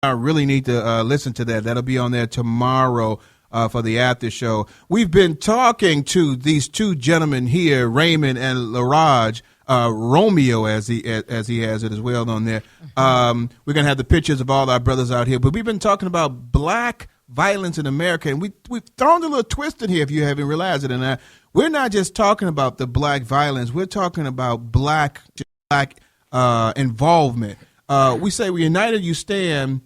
I really need to listen to that. That'll be on there tomorrow for the after show. We've been talking to these two gentlemen here, Raymond and Laraj, Romeo as he has it as well on there. We're gonna have the pictures of all our brothers out here, but we've been talking about black violence in America, and we've thrown a little twist in here if you haven't realized it. And we're not just talking about the black violence; we're talking about black involvement. We say we united, you stand.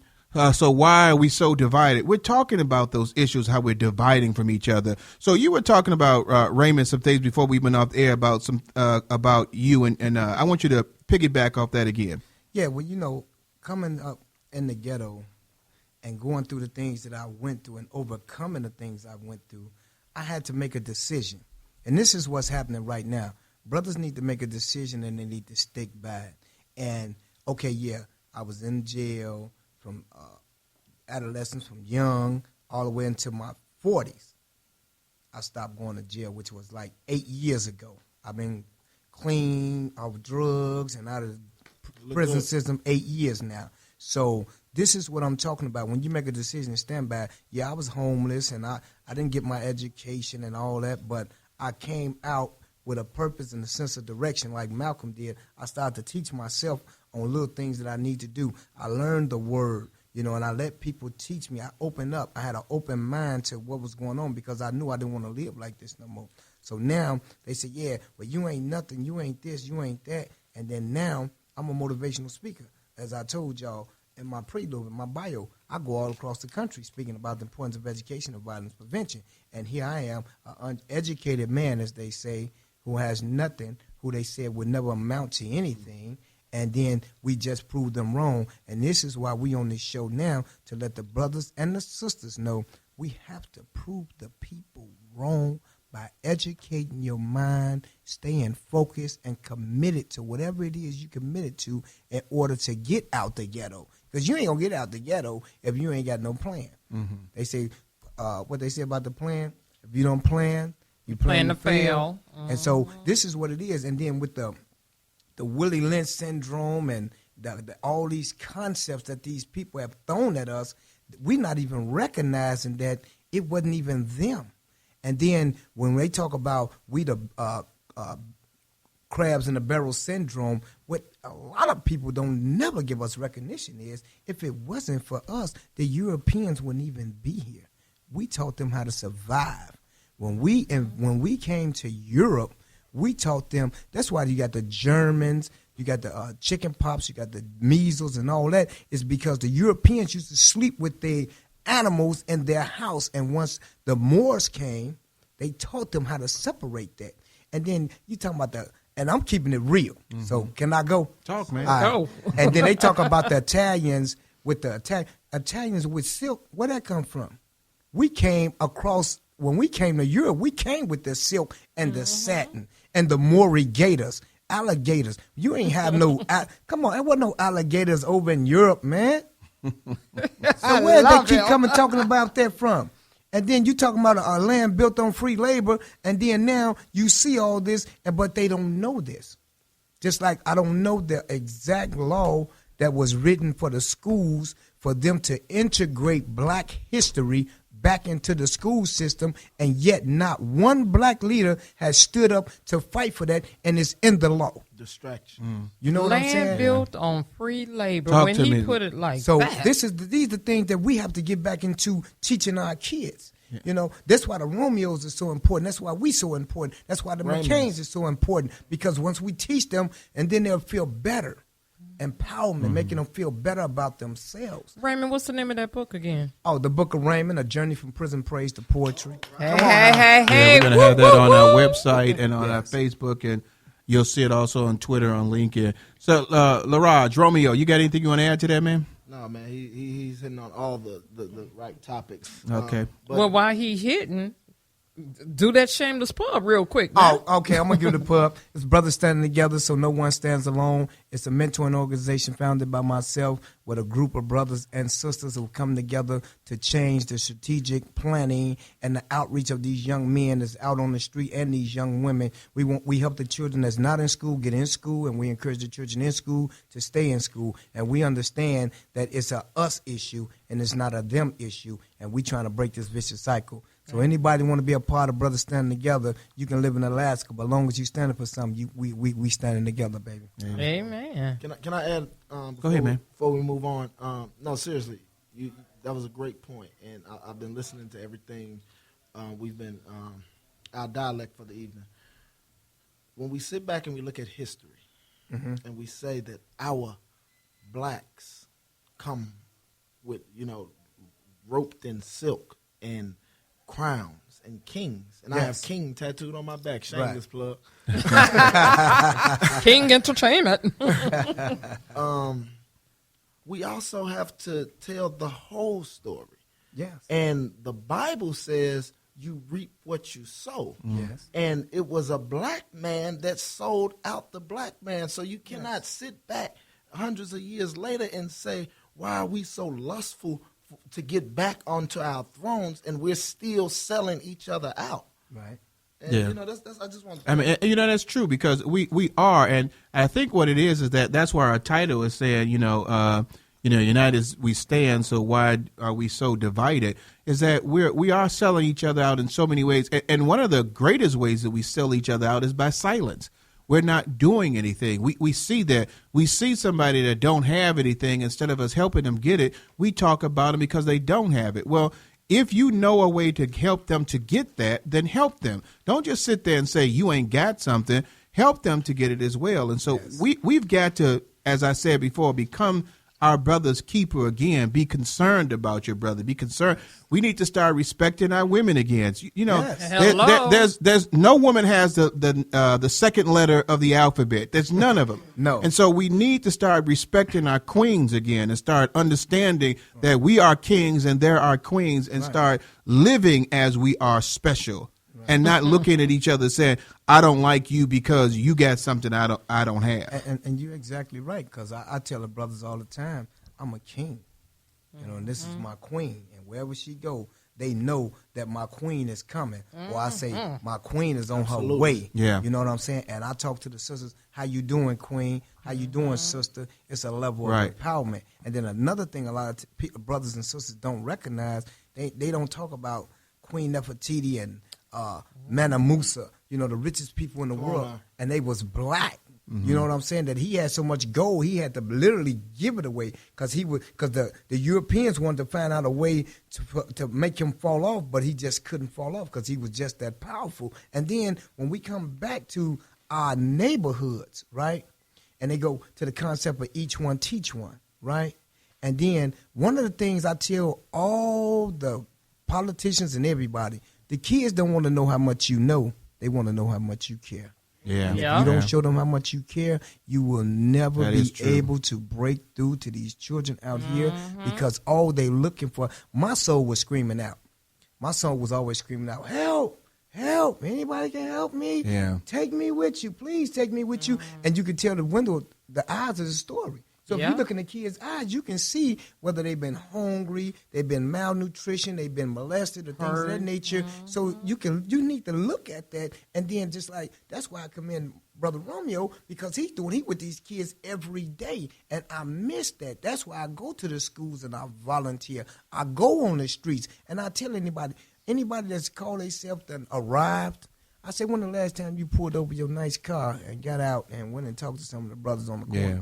So why are we so divided? We're talking about those issues, how we're dividing from each other. So you were talking about Raymond some things before we went off the air about some about you, and I want you to piggyback off that again. Yeah, well, coming up in the ghetto and going through the things that I went through and overcoming the things I went through, I had to make a decision. And this is what's happening right now. Brothers need to make a decision and they need to stick by it. And, okay, yeah, I was in jail from adolescence, from young, all the way into my 40s. I stopped going to jail, which was like 8 years ago. I've been clean of drugs and out of the prison system 8 years now. So this is what I'm talking about. When you make a decision and stand by, yeah, I was homeless and I didn't get my education and all that, but I came out with a purpose and a sense of direction like Malcolm did. I started to teach myself on little things that I need to do. I learned the word, and I let people teach me. I opened up. I had an open mind to what was going on because I knew I didn't want to live like this no more. So now they say, yeah, but you ain't nothing. You ain't this. You ain't that. And then now I'm a motivational speaker. As I told y'all in my prelude, in my bio, I go all across the country speaking about the importance of education and violence prevention. And here I am, an uneducated man, as they say, who has nothing, who they said would never amount to anything, and then we just proved them wrong. And this is why we on this show now, to let the brothers and the sisters know we have to prove the people wrong by educating your mind, staying focused and committed to whatever it is you committed to in order to get out the ghetto. Because you ain't going to get out the ghetto if you ain't got no plan. Mm-hmm. They say, what they say about the plan, if you don't plan, you plan to fail. Mm-hmm. And so this is what it is. And then with the Willie Lynch syndrome and all these concepts that these people have thrown at us, we're not even recognizing that it wasn't even them. And then when they talk about we the crabs in the barrel syndrome, what a lot of people don't never give us recognition is, if it wasn't for us, the Europeans wouldn't even be here. We taught them how to survive. When we came to Europe, we taught them. That's why you got the Germans, you got the chicken pox, you got the measles and all that. Is because the Europeans used to sleep with their animals in their house, and once the Moors came, they taught them how to separate that. And then you talking about and I'm keeping it real. Mm-hmm. So can I go? Talk, man. Go. And then they talk about the Italians with the Italians with silk. Where that come from? We came across. When we came to Europe, we came with the silk and the satin and the Maury gators, alligators. You ain't have no, come on, there wasn't no alligators over in Europe, man. So where they keep coming talking about that from? And then you talking about a land built on free labor, and then now you see all this, but they don't know this. Just like I don't know the exact law that was written for the schools for them to integrate black history back into the school system, and yet not one black leader has stood up to fight for that, and it's in the law. Distraction. Mm. You know what I'm saying? Land built on free labor. Talk when to he me. put it like so that. these are the things that we have to get back into teaching our kids. Yeah. That's why the Romeos are so important. That's why we so important. That's why the McCains is so important, because once we teach them, and then they'll feel better. Empowerment, making them feel better about themselves. Raymond, what's the name of that book again? Oh, the Book of Raymond, A Journey from Prison Praise to Poetry. Hey, We're going to have that on our website and on our Facebook, and you'll see it also on Twitter, on LinkedIn. So, Laraj, Romeo, you got anything you want to add to that, man? No, man, he's hitting on all the right topics. Okay. Well, while he's hitting, Do that shameless pub real quick. Now. Oh, okay. I'm gonna give the pub. It's Brothers Standing Together, so no one stands alone. It's a mentoring organization founded by myself with a group of brothers and sisters who come together to change the strategic planning and the outreach of these young men that's out on the street and these young women. We help the children that's not in school get in school, and we encourage the children in school to stay in school. And we understand that it's a us issue and it's not a them issue, and we trying to break this vicious cycle. So anybody want to be a part of Brothers Standing Together, you can live in Alaska, but as long as you standing for something, we standing together, baby. Amen. Can I add? Go ahead, man. Before we move on, no, seriously, that was a great point, and I've been listening to everything. We've been our dialect for the evening. When we sit back and we look at history, and we say that our blacks come with roped in silk and crowns and kings, and I have king tattooed on my back. Shameless plug. King Entertainment. We also have to tell the whole story. Yes. And the Bible says you reap what you sow. Yes. And it was a black man that sold out the black man. So you cannot sit back hundreds of years later and say, why are we so lustful to get back onto our thrones, and we're still selling each other out. Right. And, that's I just want to. I mean, that's true, because we are, and I think what it is that's why our title is saying, united we stand. So why are we so divided? Is that we are selling each other out in so many ways, and one of the greatest ways that we sell each other out is by silence. We're not doing anything. We see that. We see somebody that don't have anything. Instead of us helping them get it, we talk about them because they don't have it. Well, if you know a way to help them to get that, then help them. Don't just sit there and say you ain't got something. Help them to get it as well. And so we've got to, as I said before, become our brother's keeper again. Be concerned about your brother. Be concerned. We need to start respecting our women again. There's no woman has the second letter of the alphabet. There's none of them. No. And so we need to start respecting our queens again, and start understanding that we are kings and there are queens, and start living as we are special. And not looking at each other saying, I don't like you because you got something I don't have. And you're exactly right, because I tell the brothers all the time, I'm a king, and this is my queen, and wherever she go, they know that my queen is coming, or I say my queen is on her way. Yeah. You know what I'm saying? And I talk to the sisters, how you doing, queen? How you doing, sister? It's a level of empowerment. And then another thing, a lot of brothers and sisters don't recognize, they don't talk about Queen Nefertiti and Mansa Musa, the richest people in the world, and they was black. You know what I'm saying? That he had so much gold, he had to literally give it away, because the Europeans wanted to find out a way to make him fall off, but he just couldn't fall off because he was just that powerful. And then when we come back to our neighborhoods, right, and they go to the concept of each one teach one, right, and then one of the things I tell all the politicians and everybody, the kids don't want to know how much you know. They want to know how much you care. Yeah. And if you don't show them how much you care, you will never be able to break through to these children out here, because all they looking for. My soul was screaming out. My soul was always screaming out, help, help. Anybody can help me? Yeah. Take me with you. Please take me with you. And you can tell the eyes of the story. So if you look in the kids' eyes, you can see whether they've been hungry, they've been malnutrition, they've been molested, or things of that nature. So you need to look at that, and then just like, that's why I commend Brother Romeo, because he's doing with these kids every day, and I miss that. That's why I go to the schools and I volunteer. I go on the streets, and I tell anybody that's called themselves and arrived, I say, when the last time you pulled over your nice car and got out and went and talked to some of the brothers on the corner? Yeah.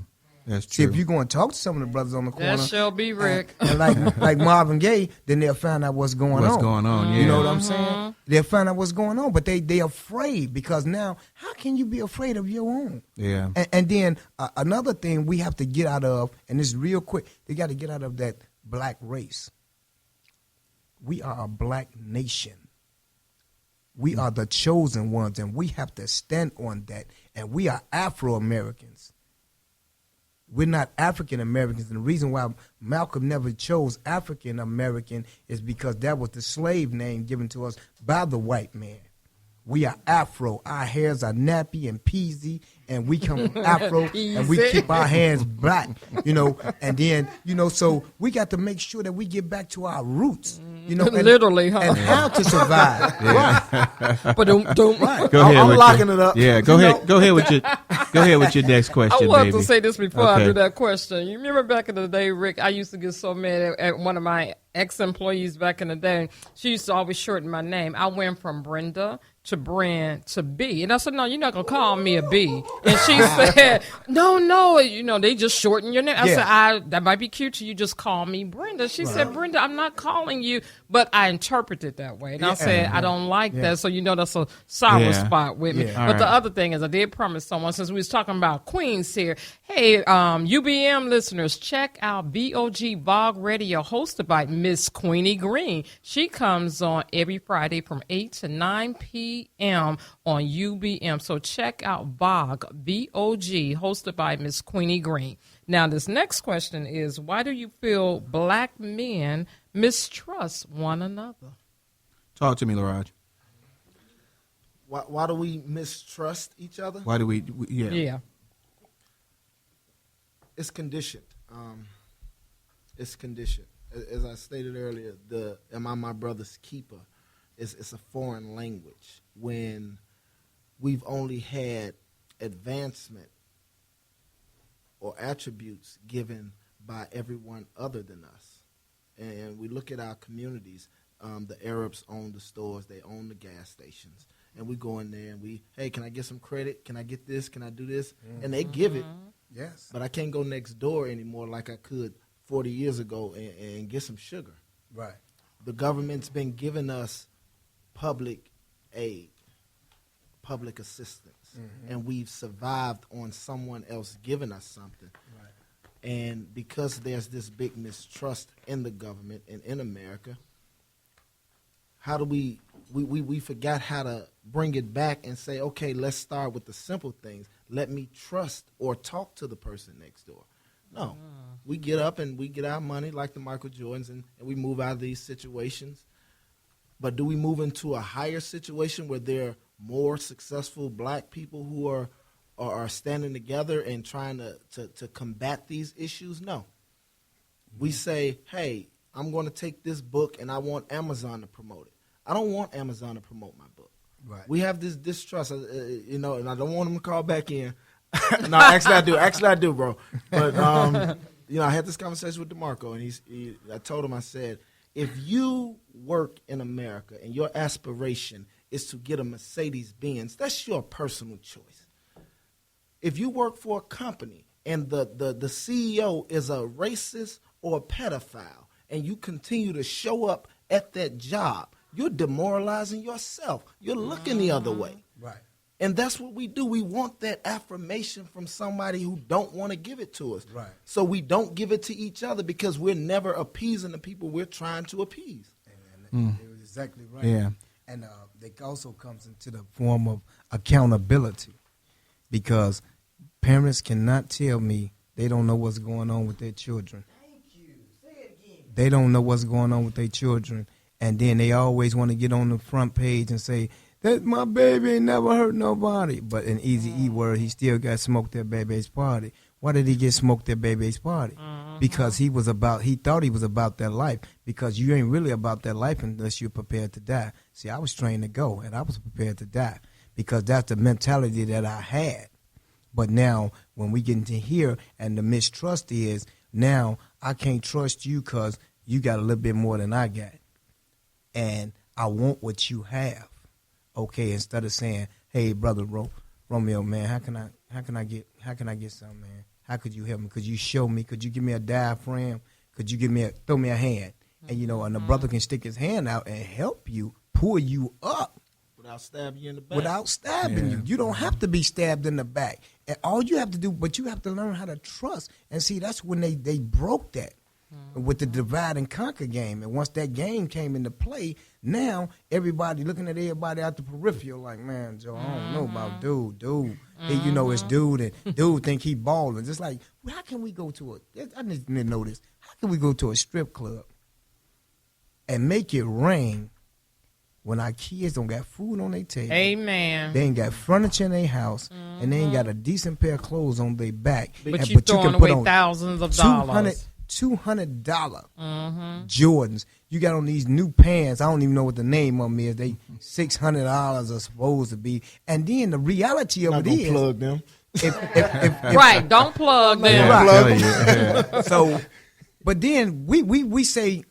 That's See, true. if you're going to talk to some of the brothers on the corner, That shall be Rick. and like Marvin Gaye, then they'll find out what's going on. What's going on, yeah. You know what I'm saying? They'll find out what's going on, but they're afraid, because now, how can you be afraid of your own? Yeah. And then another thing we have to get out of, and it's real quick, they got to get out of that black race. We are a black nation. We are the chosen ones, and we have to stand on that, and we are Afro-Americans. We're not African Americans. And the reason why Malcolm never chose African American is because that was the slave name given to us by the white man. We are Afro. Our hairs are nappy and peasy, and we come from Afro, and we keep our hands black, and then, so we got to make sure that we get back to our roots, literally, huh? And how to survive. Right. But don't. Go ahead. I'm locking it up. Yeah, go ahead. Go ahead with your next question, I want baby. to say this before I Okay. do that question. You remember back in the day, Rick, I used to get so mad at one of my ex-employees back in the day. She used to always shorten my name. I went from Brenda to Brand to B. And I said, no, you're not going to call me a B. And she said, no, they just shorten your name. I said, that might be cute to you, just call me Brenda. She said, Brenda, I'm not calling you, but I interpret it that way. And I said, I don't like that. So that's a sour spot with me. Yeah. But the other thing is, I did promise someone, since we was talking about Queens here, hey, UBM listeners, check out BOG Bog Radio, hosted by Miss Queenie Green. She comes on every Friday from 8 to 9 p.m. on UBM. So check out Bog, B-O-G, hosted by Miss Queenie Green. Now, this next question is, why do you feel black men mistrust one another? Talk to me, Laraj. Why do we mistrust each other? Why do we Yeah. It's conditioned. It's conditioned. As I stated earlier, am I my brother's keeper? It's a foreign language when we've only had advancement or attributes given by everyone other than us. And we look at our communities. The Arabs own the stores. They own the gas stations. And we go in there and hey, can I get some credit? Can I get this? Can I do this? Mm-hmm. And they give it. Yes. But I can't go next door anymore like I could 40 years ago and get some sugar. Right. The government's been giving us public aid, public assistance, and we've survived on someone else giving us something. Right. And because there's this big mistrust in the government and in America, how do we forgot how to bring it back and say, okay, let's start with the simple things. Let me trust or talk to the person next door. No. We get up and we get our money like the Michael Jordans and we move out of these situations. But do we move into a higher situation where there are more successful black people who are standing together and trying to combat these issues? No. We say, hey, I'm going to take this book and I want Amazon to promote it. I don't want Amazon to promote my book. Right. We have this distrust, and I don't want them to call back in. No, actually I do. Actually I do, bro. But, I had this conversation with DeMarco, and I told him, I said, if you work in America and your aspiration is to get a Mercedes-Benz, that's your personal choice. If you work for a company and the CEO is a racist or a pedophile and you continue to show up at that job, you're demoralizing yourself. You're looking the other way. Right. And that's what we do. We want that affirmation from somebody who don't want to give it to us. Right. So we don't give it to each other because we're never appeasing the people we're trying to appease. Amen. It was exactly right. Yeah. And it also comes into the form of accountability, because parents cannot tell me they don't know what's going on with their children. Thank you. Say it again. They don't know what's going on with their children, and then they always want to get on the front page and say, that my baby ain't never hurt nobody. But in Easy E word, he still got smoked at baby's party. Why did he get smoked at baby's party? Because he thought he was about that life. Because you ain't really about that life unless you're prepared to die. See, I was trained to go, and I was prepared to die because that's the mentality that I had. But now, when we get into here, and the mistrust is, now I can't trust you because you got a little bit more than I got. And I want what you have. Okay, instead of saying, "Hey, brother Romeo, man, how can I get something, man? How could you help me? Could you show me? Could you give me a diaphragm? Could you throw me a hand?" And and the brother can stick his hand out and help you, pull you up Without stabbing you in the back. without stabbing you. You don't have to be stabbed in the back. And all you have to do, but you have to learn how to trust. And see, that's when they broke that. with the divide and conquer game. And once that game came into play, now everybody looking at everybody out the peripheral like, man, Joe, I don't know about dude. Hey, you know, it's dude, and dude think he balling. Just like, well, how can we go to I need to know this. How can we go to a strip club and make it rain when our kids don't got food on their table? Amen. They ain't got furniture in their house, and they ain't got a decent pair of clothes on their back. But you throwing away thousands of dollars. $200 Jordans. You got on these new pants. I don't even know what the name of them is. They $600 are supposed to be. And then the reality of it is, plug them. Right, don't plug them. Right. So, but then we say